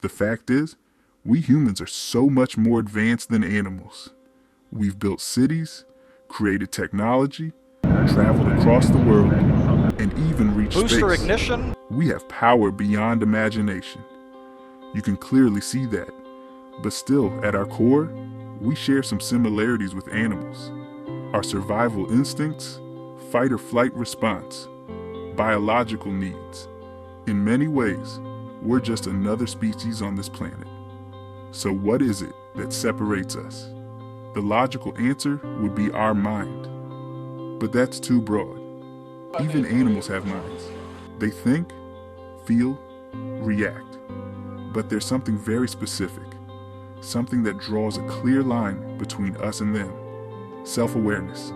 The fact is, we humans are so much more advanced than animals. We've built cities, created technology, traveled across the world, and even reached Booster space. ignition. We have power beyond imagination. You can clearly see that. But still, at our core, we share some similarities with animals. Our survival instincts, fight or flight response, biological needs. In many ways, we're just another species on this planet. So what is it that separates us? The logical answer would be our mind. But that's too broad. Even animals have minds. They think, feel, react. But there's something very specific, something that draws a clear line between us and them. Self-awareness.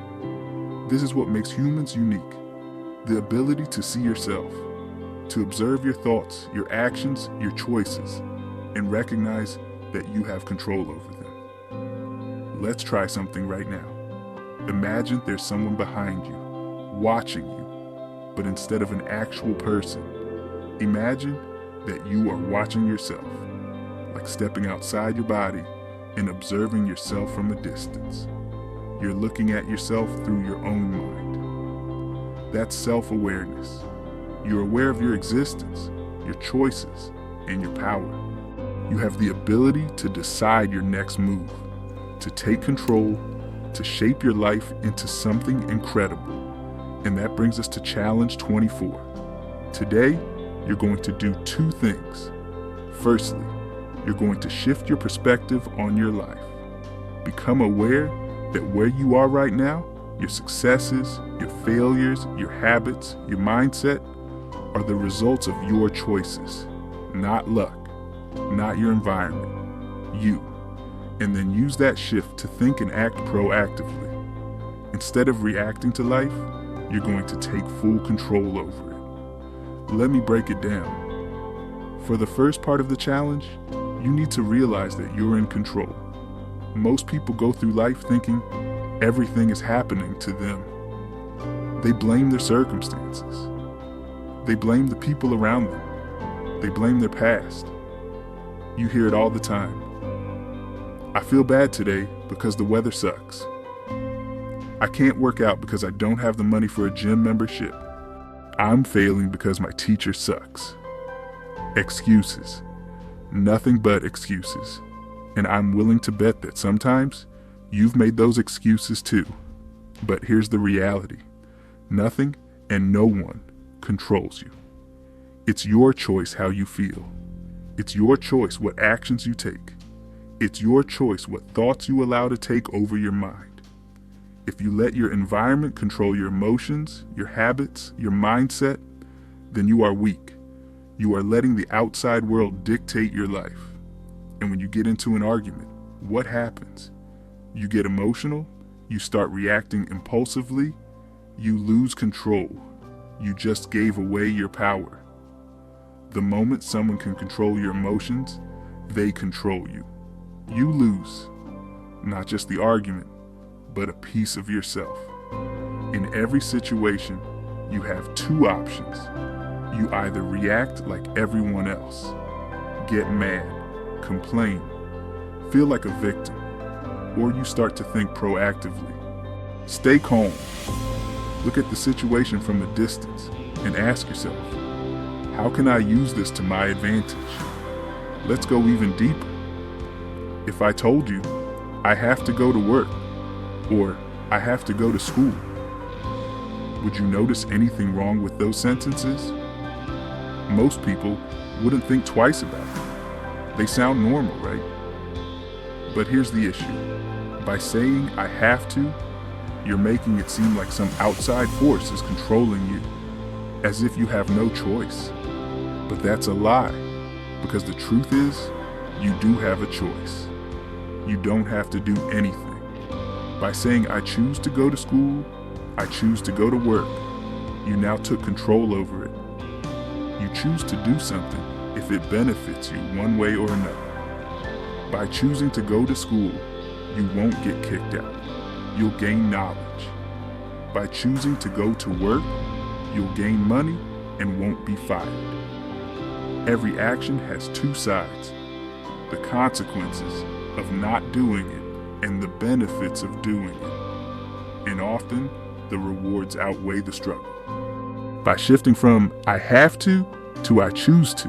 This is what makes humans unique. The ability to see yourself, to observe your thoughts, your actions, your choices, and recognize that you have control over them. Let's try something right now. Imagine there's someone behind you, watching you, but instead of an actual person, imagine that you are watching yourself, like stepping outside your body and observing yourself from a distance. You're looking at yourself through your own mind. That's self-awareness. You're aware of your existence, your choices, and your power. You have the ability to decide your next move, to take control, to shape your life into something incredible. And that brings us to Challenge 24. Today, you're going to do two things. Firstly, you're going to shift your perspective on your life. Become aware that where you are right now, your successes, your failures, your habits, your mindset, are the results of your choices, not luck, not your environment, you. And then use that shift to think and act proactively. Instead of reacting to life, you're going to take full control over it. Let me break it down. For the first part of the challenge, you need to realize that you're in control. Most people go through life thinking everything is happening to them. They blame their circumstances. They blame the people around them. They blame their past. You hear it all the time. I feel bad today because the weather sucks. I can't work out because I don't have the money for a gym membership. I'm failing because my teacher sucks. Excuses. Nothing but excuses. And I'm willing to bet that sometimes you've made those excuses too. But here's the reality. Nothing and no one controls you. It's your choice how you feel. It's your choice what actions you take. It's your choice what thoughts you allow to take over your mind. If you let your environment control your emotions, your habits, your mindset, then you are weak. You are letting the outside world dictate your life. And when you get into an argument, what happens? You get emotional, you start reacting impulsively, you lose control. You just gave away your power. The moment someone can control your emotions, they control you. You lose, not just the argument, but a piece of yourself. In every situation, you have two options. You either react like everyone else, get mad, complain, feel like a victim, or you start to think proactively. Stay calm. Look at the situation from a distance and ask yourself, how can I use this to my advantage? Let's go even deeper. If I told you, I have to go to work, or I have to go to school, would you notice anything wrong with those sentences? Most people wouldn't think twice about it. They sound normal, right? But here's the issue. By saying I have to, you're making it seem like some outside force is controlling you, as if you have no choice. But that's a lie, because the truth is, you do have a choice. You don't have to do anything. By saying I choose to go to school, I choose to go to work, you now took control over it. You choose to do something if it benefits you one way or another. By choosing to go to school, you won't get kicked out. You'll gain knowledge. By choosing to go to work, you'll gain money and won't be fired. Every action has two sides: the consequences of not doing it and the benefits of doing it. And often, the rewards outweigh the struggle. By shifting from "I have to" I choose to,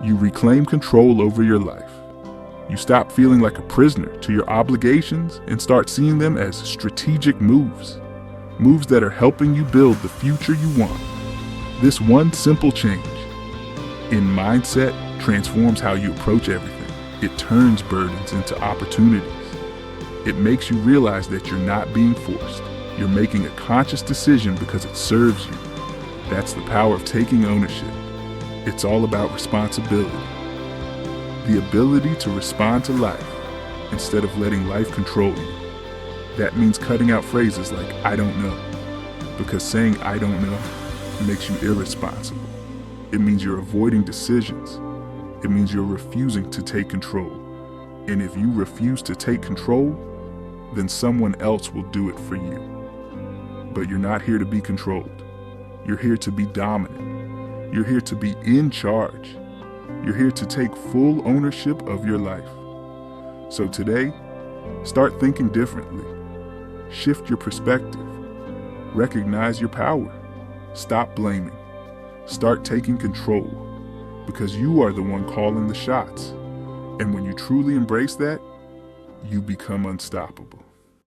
you reclaim control over your life. You stop feeling like a prisoner to your obligations and start seeing them as strategic moves that are helping you build the future you want. This one simple change in mindset transforms how you approach everything. It turns burdens into opportunities. It makes you realize that you're not being forced. You're making a conscious decision because it serves you. That's the power of taking ownership. It's all about responsibility. The ability to respond to life instead of letting life control you. That means cutting out phrases like "I don't know," because saying "I don't know" makes you irresponsible. It means you're avoiding decisions. It means you're refusing to take control. And if you refuse to take control, then someone else will do it for you. But you're not here to be controlled. You're here to be dominant. You're here to be in charge. You're here to take full ownership of your life. So today, start thinking differently. Shift your perspective. Recognize your power. Stop blaming. Start taking control, because you are the one calling the shots. And when you truly embrace that, you become unstoppable.